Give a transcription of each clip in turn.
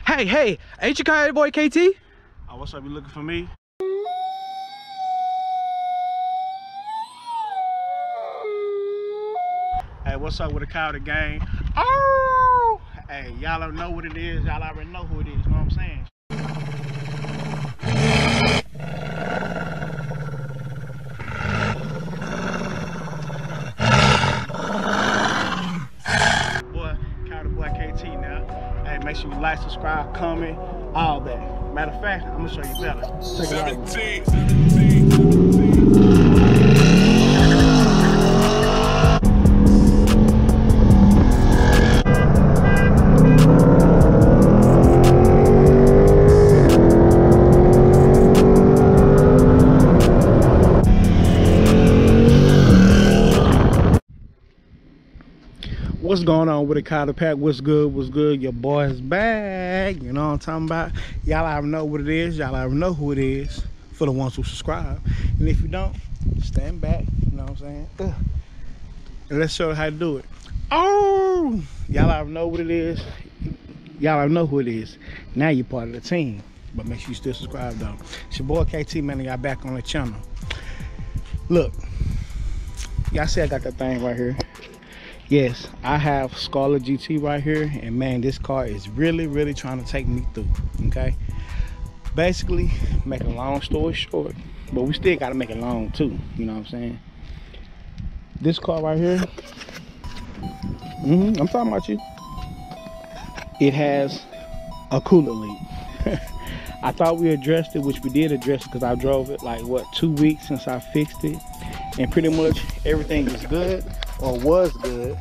Hey, ain't you your boy KT? Oh, what's up? You looking for me? Hey, what's up with the Coyote gang? Oh! Hey, y'all don't know what it is. Y'all already know who it is. You know what I'm saying? Boy, Coyote boy KT now. Hey, make sure you like, subscribe, comment, all that. Matter of fact, I'm gonna show you better. Check it out. 17. What's going on with the KOYOTEPACK? What's good? Your boy's back. You know what I'm talking about? Y'all already know what it is. Y'all already know who it is for the ones who subscribe. And if you don't, stand back. You know what I'm saying? And let's show you how to do it. Oh! Y'all already know what it is. Y'all already know who it is. Now you're part of the team. But make sure you still subscribe though. It's your boy KT, man, and y'all back on the channel. Look. Y'all see I got that thing right here. Yes, I have Scarlet GT right here, and man, this car is really trying to take me through. Okay, basically, make a long story short, but we still got to make it long too. You know what I'm saying? This car right here, I'm talking about you. It has a coolant leak. I thought we addressed it, which we did address it because I drove it like what 2 weeks since I fixed it, and pretty much everything is good. Or was good.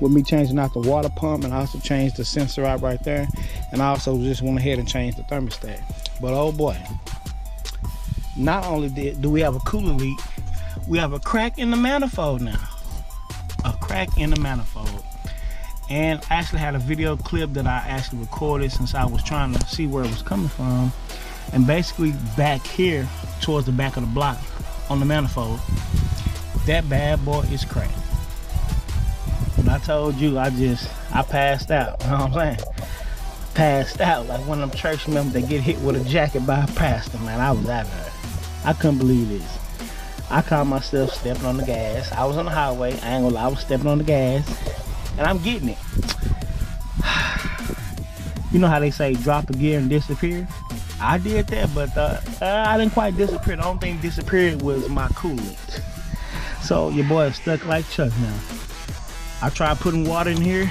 With me changing out the water pump, and I also changed the sensor out right there, and I also just went ahead and changed the thermostat. But oh boy, not only do we have a coolant leak, we have a crack in the manifold now. A crack in the manifold. And I actually had a video clip that I actually recorded since I was trying to see where it was coming from, and basically back here towards the back of the block on the manifold, that bad boy is cracked. And I told you, I passed out. You know what I'm saying? Passed out like one of them church members that get hit with a jacket by a pastor, man. I was out there. I couldn't believe this. I caught myself stepping on the gas. I was on the highway. I ain't gonna lie, I was stepping on the gas, and I'm getting it. You know how they say drop a gear and disappear? I did that, but I didn't quite disappear. The only thing disappeared was my coolant. So your boy is stuck like Chuck now. I tried putting water in here,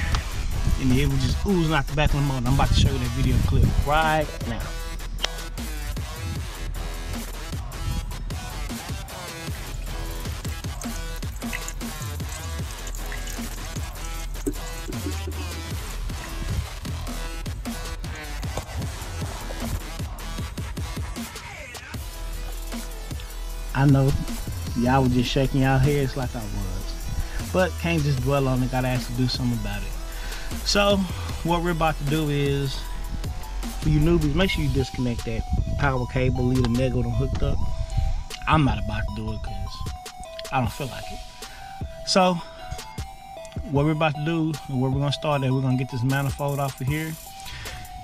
and it was just oozing out the back of the motor. I'm about to show you that video clip right now. I know y'all was just shaking y'all heads like I was, but can't just dwell on it, gotta actually do something about it. So what we're about to do is, for you newbies, make sure you disconnect that power cable, leave the negative hooked up. I'm not about to do it because I don't feel like it. So what we're about to do, and where we're gonna start at, we're gonna get this manifold off of here,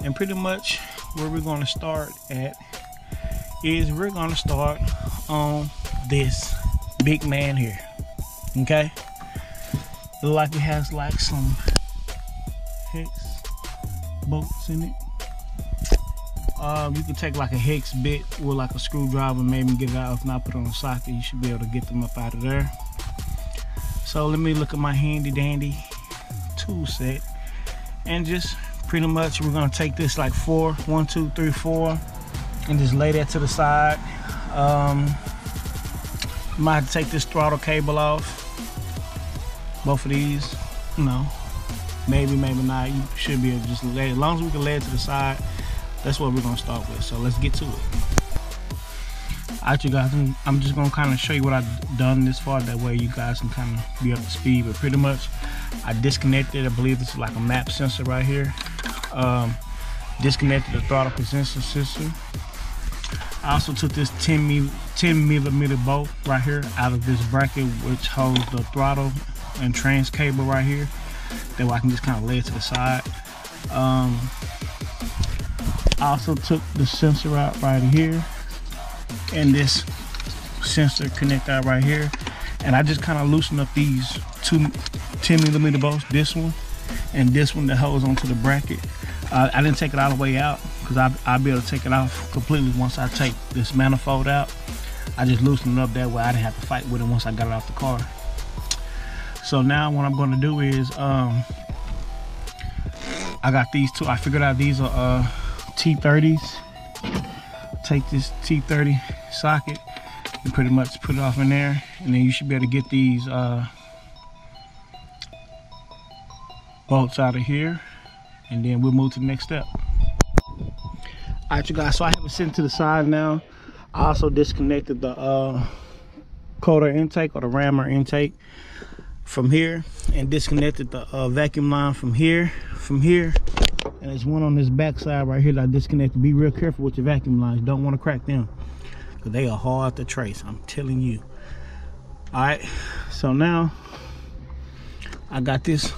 and pretty much where we're gonna start at is we're gonna start on this big man here. Okay, it looks like it has like some hex bolts in it. You can take like a hex bit with like a screwdriver, maybe get it out. If not, put it on a socket, you should be able to get them up out of there. So let me look at my handy dandy tool set, and just pretty much we're gonna take this like 1, 2, 3, 4, and just lay that to the side. Might have to take this throttle cable off. Both of these, you know, maybe not. You should be able to just lay it. As long as we can lay it to the side, that's what we're gonna start with. So let's get to it. Alright, you guys, I'm just gonna kind of show you what I've done this far. That way you guys can kind of be up to speed. But pretty much, I disconnected. I believe it's like a map sensor right here. Disconnected the throttle position sensor. I also took this 10 millimeter bolt right here out of this bracket, which holds the throttle and trans cable right here. That way I can just kind of lay it to the side. I also took the sensor out right here and this sensor connector out right here, and I just kind of loosened up these two 10mm bolts, this one and this one that holds onto the bracket. I didn't take it all the way out because I'll be able to take it off completely once I take this manifold out. I just loosened it up that way I didn't have to fight with it once I got it off the car. So now what I'm going to do is I got these two. I figured out these are T30s. Take this T30 socket and pretty much put it off in there, and then you should be able to get these bolts out of here, and then we'll move to the next step. Alright you guys, so I have it sitting to the side now. I also disconnected the coder intake or the rammer intake from here, and disconnected the vacuum line from here, and there's one on this back side right here that I disconnected. Be real careful with your vacuum lines. Don't want to crack them because they are hard to trace, I'm telling you. All right, so now I got this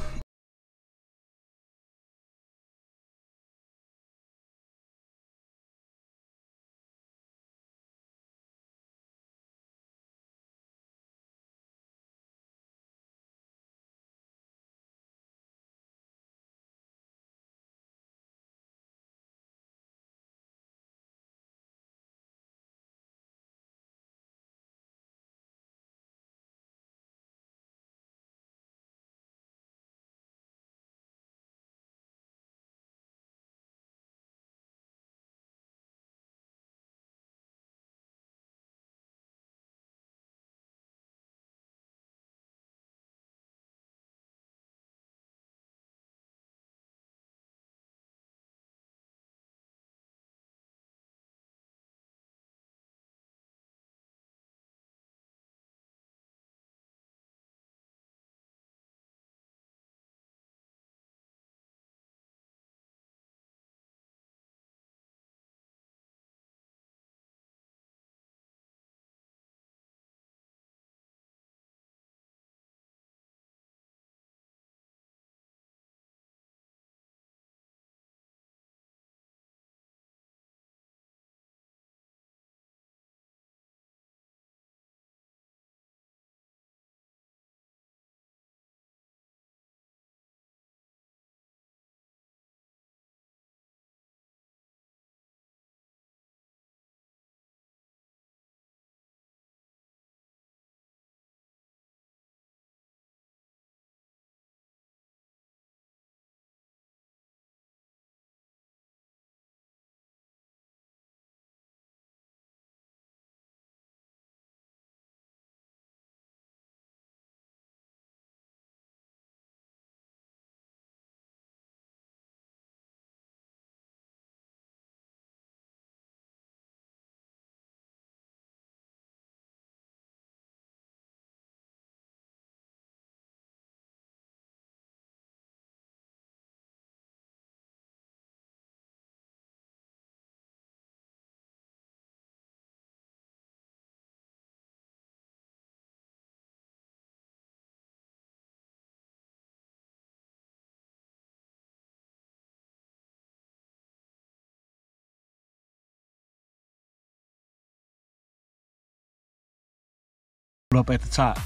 up at the top.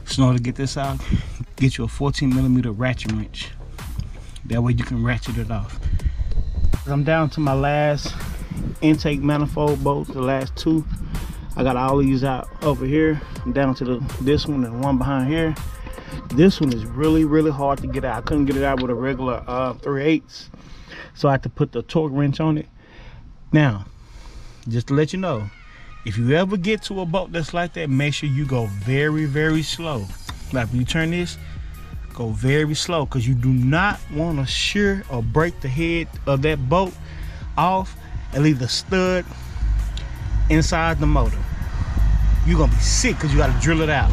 So in order to get this out, get you a 14mm ratchet wrench. That way you can ratchet it off. I'm down to my last intake manifold bolts, the last two. I got all these out over here. I'm down to this one and one behind here. This one is really hard to get out. I couldn't get it out with a regular 3/8, so I had to put the torque wrench on it. Now, just to let you know, if you ever get to a boat that's like that, make sure you go very slow. Like when you turn this, go very slow, because you do not want to shear or break the head of that boat off and leave the stud inside the motor. You're gonna be sick because you got to drill it out.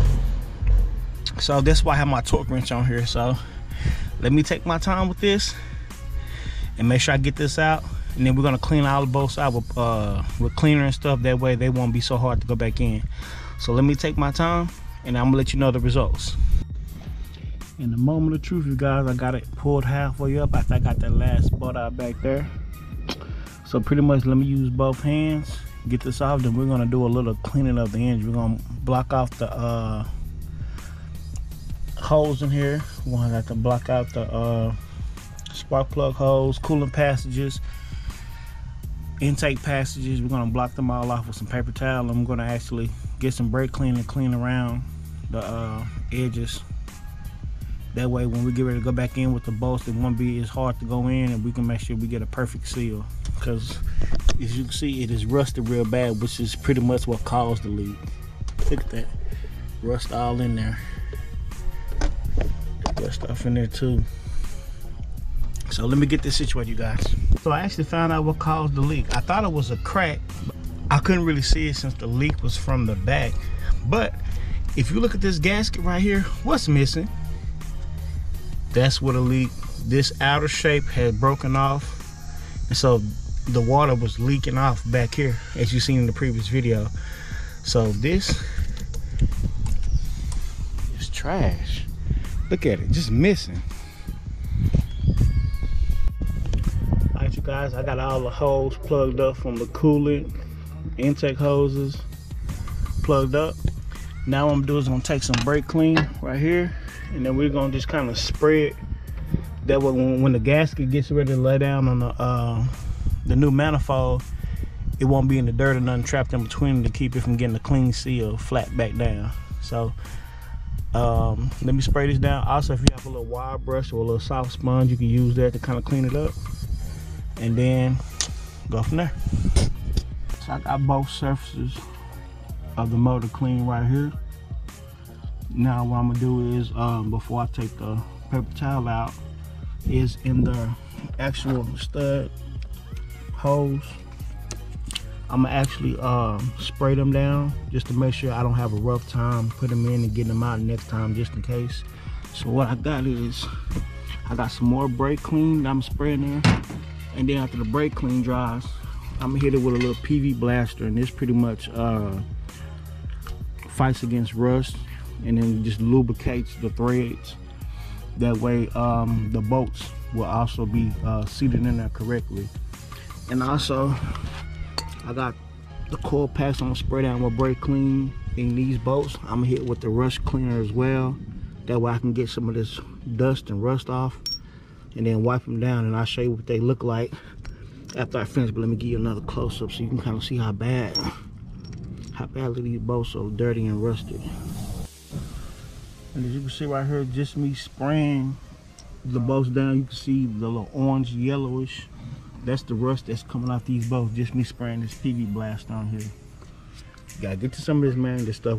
So that's why I have my torque wrench on here. So let me take my time with this and make sure I get this out. And then we're gonna clean all the bolts out with cleaner and stuff. That way they won't be so hard to go back in. So let me take my time and I'm gonna let you know the results. In the moment of truth, you guys, I got it pulled halfway up after I got that last bolt out back there. So pretty much, let me use both hands, get this off, then we're gonna do a little cleaning of the engine. We're gonna block off the holes in here. We're gonna have to block out the spark plug holes, coolant passages, intake passages. We're gonna block them all off with some paper towel, and I'm gonna actually get some brake cleaner and clean around the edges. That way when we get ready to go back in with the bolts, it won't be as hard to go in, and we can make sure we get a perfect seal. Because as you can see, it is rusted real bad, which is pretty much what caused the leak. Look at that, rust all in there. Rust stuff in there too. So let me get this situated, you guys. So I actually found out what caused the leak. I thought it was a crack, but I couldn't really see it since the leak was from the back. But if you look at this gasket right here, what's missing? That's what a leak. This outer shape had broken off, and so the water was leaking off back here, as you seen in the previous video. So this is trash. Look at it, just missing. Alright, you guys, I got all the hoses plugged up from the coolant, intake hoses plugged up. Now what I'm gonna do is I'm gonna take some brake clean right here, and then we're gonna just kind of spray it. That way when the gasket gets ready to lay down on the new manifold, it won't be in the dirt or nothing trapped in between to keep it from getting a clean seal flat back down. So let me spray this down. Also, if you have a little wire brush or a little soft sponge, you can use that to kind of clean it up, and then go from there. So I got both surfaces of the motor clean right here. Now what I'm gonna do is, before I take the paper towel out, is in the actual stud holes, I'm gonna actually spray them down just to make sure I don't have a rough time putting them in and getting them out next time, just in case. So what I got is, I got some more brake clean that I'm spraying there, and then after the brake clean dries, I'm gonna hit it with a little PV blaster, and this pretty much fights against rust, and then just lubricates the threads. That way the bolts will also be seated in there correctly. And also I got the coil packs. I'm gonna spray down with brake clean in these bolts. I'm gonna hit with the rust cleaner as well. That way I can get some of this dust and rust off, and then wipe them down, and I'll show you what they look like after I finish. But let me give you another close-up so you can kind of see how badly these bolts are dirty and rusted. And as you can see right here, just me spraying the bolts down, you can see the little orange yellowish. That's the rust that's coming off these bolts. Just me spraying this PV blast on here. You gotta get to some of this, man. This stuff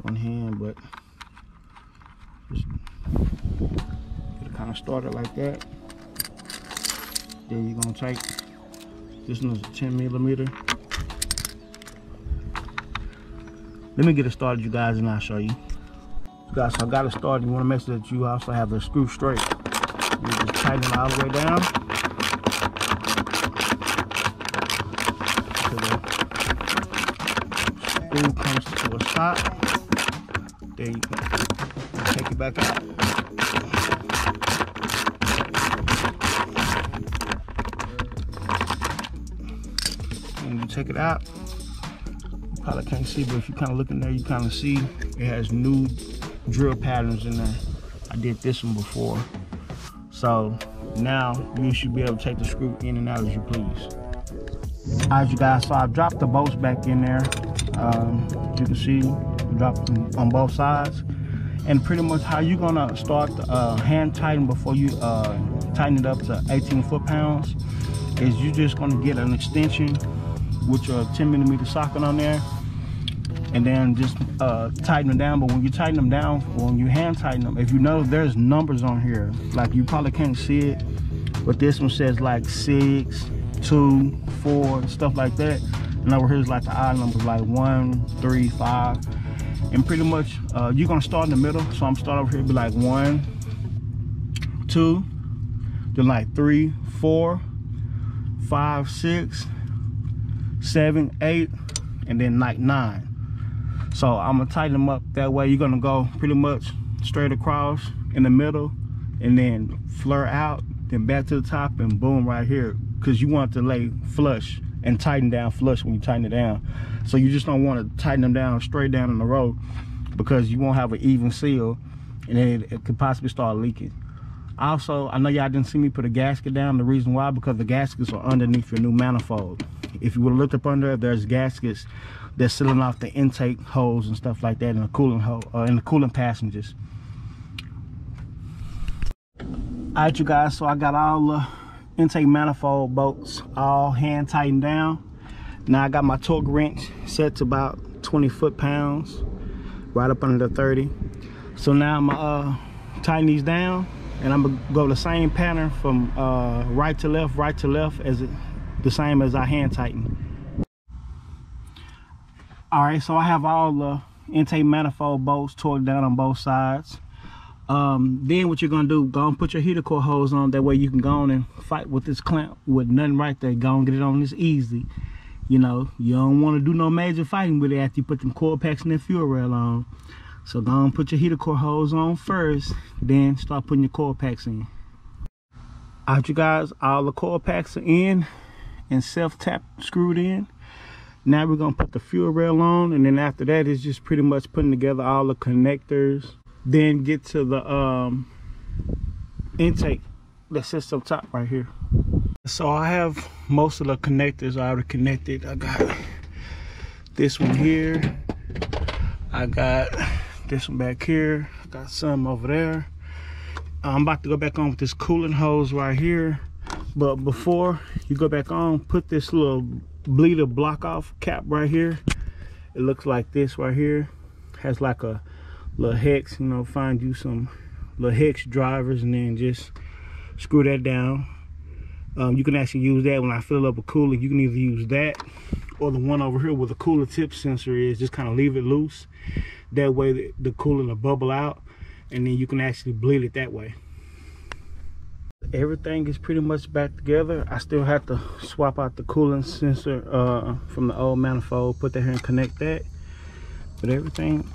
one hand, but just get it kind of started like that. Then you're gonna take this one's 10mm. Let me get it started, you guys, and I'll show you. Guys, so I got it started. You want to make sure that you also have the screw straight. You just tighten it all the way down. The screw comes to a stop. Then you can take it back out. And you take it out. You probably can't see, but if you kind of look in there, you kind of see it has new drill patterns in there. I did this one before. So now you should be able to take the screw in and out as you please. Alright, you guys, so I dropped the bolts back in there. You can see we dropped them on both sides. And pretty much how you're gonna start hand tighten before you tighten it up to 18 foot-pounds is you're just gonna get an extension with your 10mm socket on there, and then just tighten them down. But when you tighten them down, when you hand tighten them, if you know there's numbers on here, like you probably can't see it, but this one says like 6, 2, 4, stuff like that. And over here is like the odd numbers, like 1, 3, 5. And pretty much you're gonna start in the middle. So I'm starting over here, be like 1, 2, then like 3, 4, 5, 6, 7, 8, and then like 9. So I'm gonna tighten them up that way. You're gonna go pretty much straight across in the middle, and then flare out, then back to the top, and boom, right here. Because you want to lay flush and tighten down flush when you tighten it down. So you just don't want to tighten them down straight down in the road, because you won't have an even seal, and then it could possibly start leaking. Also, I know y'all didn't see me put a gasket down. The reason why, because the gaskets are underneath your new manifold. If you would have looked up under, there's gaskets that's sealing off the intake holes and stuff like that in the cooling hole, in the cooling passages. Alright, you guys, so I got all the intake manifold bolts all hand tightened down. Now I got my torque wrench set to about 20 foot-pounds, right up under the 30. So now I'm gonna tighten these down, and I'm gonna go the same pattern from right to left, as the same as I hand tighten. All right, so I have all the intake manifold bolts torqued down on both sides. Then what you're gonna do, go and put your heater core hose on. That way you can go on and fight with this clamp with nothing right there. Go and get it on this easy. You know, you don't want to do no major fighting with it after you put them coil packs and that fuel rail on. So go and put your heater core hose on first, then start putting your coil packs in. Alright, you guys, all the coil packs are in and self-tap screwed in. Now we're gonna put the fuel rail on, and then after that it's just pretty much putting together all the connectors. Then get to the intake that sits up top right here. So I have most of the connectors already connected. I got this one here, I got this one back here, I got some over there. I'm about to go back on with this cooling hose right here, but before you go back on, put this little bleeder block off cap right here. It looks like this right here, has like a little hex, you know, find you some little hex drivers, and then just screw that down. You can actually use that when I fill up a cooler. You can either use that or the one over here where the cooler tip sensor is. Just kind of leave it loose. That way the cooler will bubble out, and then you can actually bleed it that way. Everything is pretty much back together. I still have to swap out the cooling sensor from the old manifold, put that here and connect that. But everything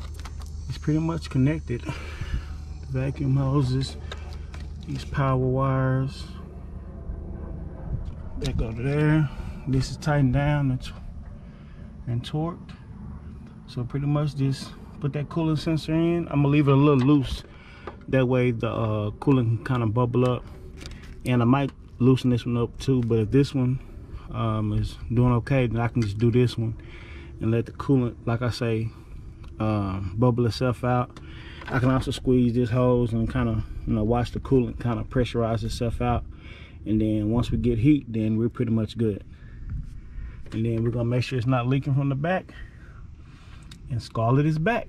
is pretty much connected. The vacuum hoses, these power wires, that go to there. This is tightened down and torqued. So pretty much just put that cooling sensor in. I'm gonna leave it a little loose. That way the coolant can kind of bubble up. And I might loosen this one up too, but if this one is doing okay, then I can just do this one and let the coolant, like I say, bubble itself out. I can also squeeze this hose and kind of, you know, watch the coolant kind of pressurize itself out. And then once we get heat, then we're pretty much good. And then we're gonna make sure it's not leaking from the back, and Scarlett is back.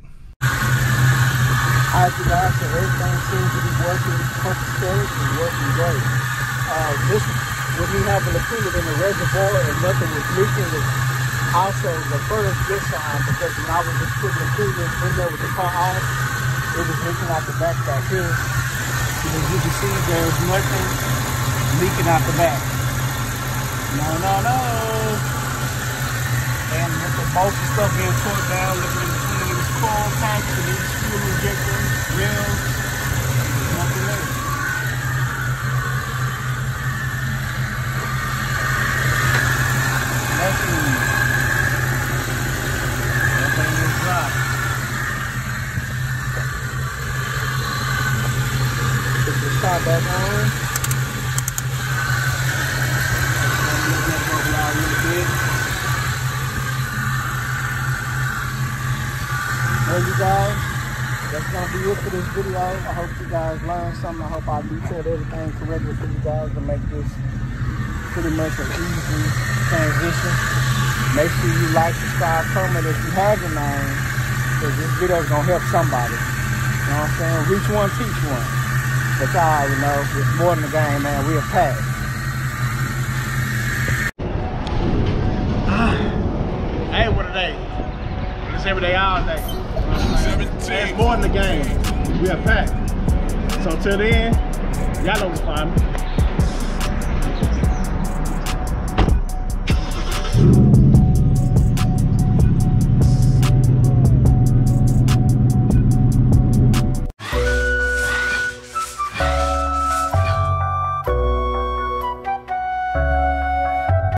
Alright, you guys, so everything seems to be working copacetic and working great. This, with me having the coolant in the reservoir and nothing was leaking, was also the first good sign, because when I was just putting the coolant in there with the car off, it was leaking out the back here. And as you can see, there's nothing leaking out the back. No. And with the most of the stuff being torn down, looking in between these coil packs and these fuel injector rails, there's nothing there. Nothing is dry. Put the stop back on. Well, you guys, that's going to be it for this video. I hope you guys learned something. I hope I detailed everything correctly for you guys to make this pretty much an easy transition. Make sure you like, subscribe, comment if you haven't, man, because this video is going to help somebody. You know what I'm saying? Reach one, teach one. But y'all already know, it's more than a game, man. We a pack. Hey, what a day. It's every day, all day. It's more than the game. We are packed. So till then, y'all know what's fine.